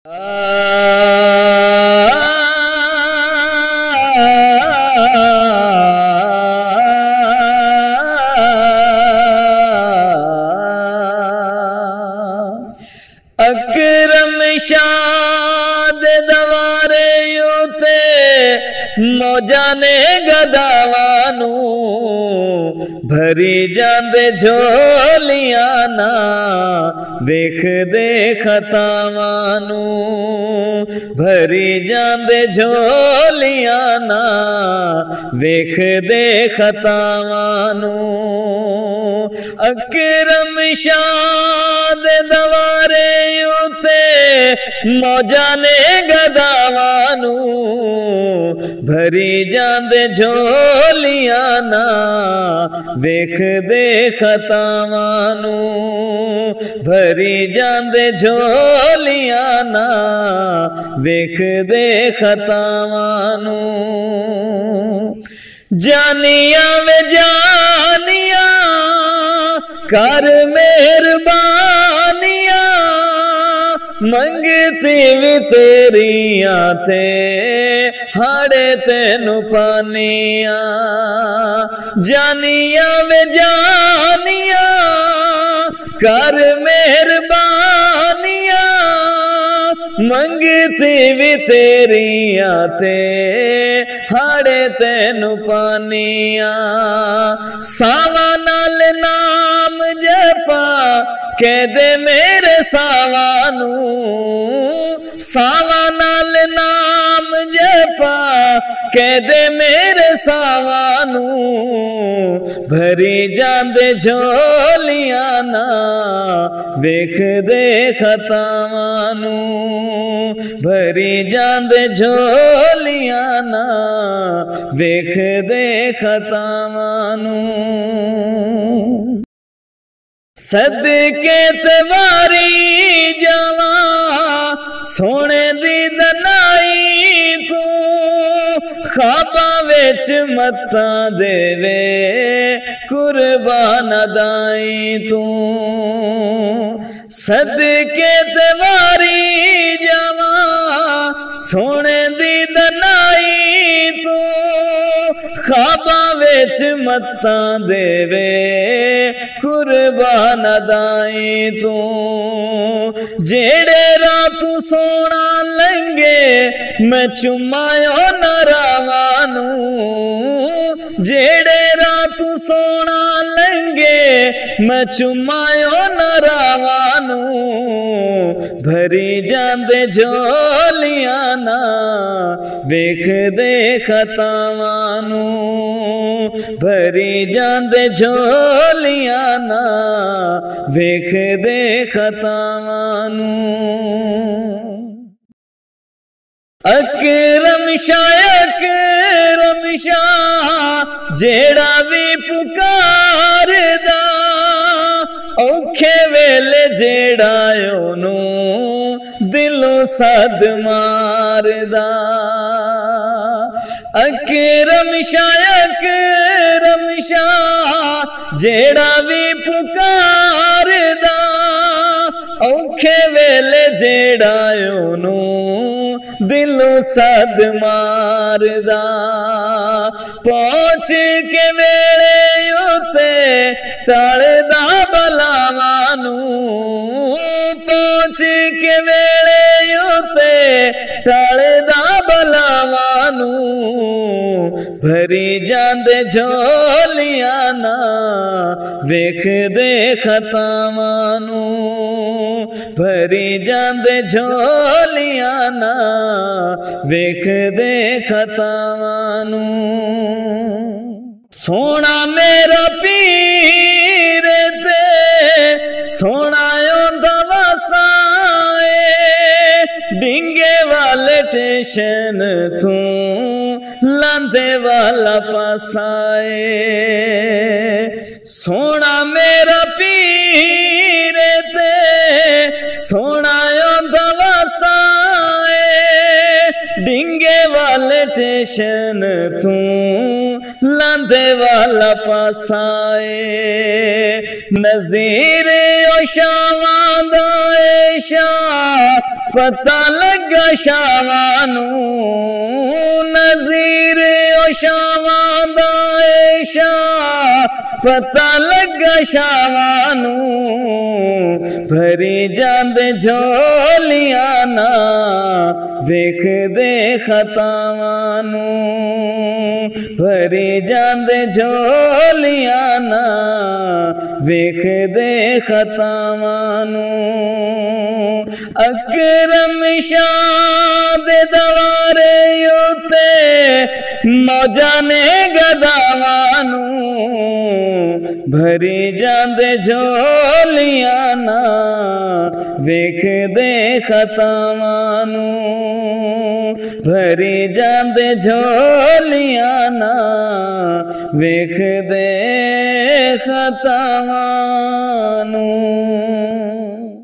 अकरम शाद दवारे यूते मौजा ने गदावानू भरी जांदे झोलियां ना वेख दे खतावानू भरी जांदे झोलियां ना वेख दे खतावानू अकरम शाद दवारे यूते मौजा ने गदावानू भरी जांदे झोलियां ना वेख दे खतावानू भरी जांदे झोलियां ना वेख दे खतावानू जानिया वे जानिया कर मेहरबानिया मंगती भी तेरिया थे हाड़े तेनु पानिया जानिया वे जानिया कर मेहरबानिया मंगती भी तेरिया थे हाड़े तेनु पानिया सावा नाल नाम जपा कह दे मेरे सावानू सावा नाल नाम जपा कह दे मेरे सावानू भरी जांदे झोलियां ना वेख दे खतावानू भरी जांदे झोलियां ना वेख दे खतावानू सदके तवारी जावा सोने दी दनाई तू खाबा विच मत्ता देवे कुर्बान दाई तू सदके तवारी जावा सोने दी दनाई तू खाबा विच मत्ता देवे कुर्बान दाई तू जेड़े रात सोना लंगे मैं चुमायो नरावानू जेड़े रात सोना लंगे मैं चुमायो नरावानू भरी जांदे झोलियां ना वेख दे खतावानू भरी जांदे झोलियां ना वेख दे खतावानू अकरम शाह जेड़ा भी पुकारदा औखे वेले जेड़ा ओनू दिलों सद मारदा अकरम शाह जेड़ा भी पुकारदा औखे वेले जेड़ा ओनू दिलों सद मारदा पहुंच के वेले उते टलदा बलावानू पहुंच के वेले उते टलदा बलावानू भरी जांदे झोलियां ना वेख दे खतावानू भरी जांदे झोलियां ना वेख दे खतावानू सोना मेरा पीर ते सोना दवासाए डिंगे वाले टेशन तू लांदे वाला पासाए सोना मेरा पीर ते सोना दवासाए डिंगे वाले टेशन तू लांदे वाला पासाए नजीर शावां दा शाह पता लगा शावानू नज़ीर ओ शावां दा ऐशा पता लगा शावानू भरी जांदे झोलियां ना वेख दे खतावानू भरी जांदे झोलियां ना वेख दे खतावानू अकरम शाह दे दवारे उते मौजा ने गदावानू भरी जांदे झोलियां ना वेख दे खतावानू भरी जांदे झोलियां ना वेख दे खतावानू।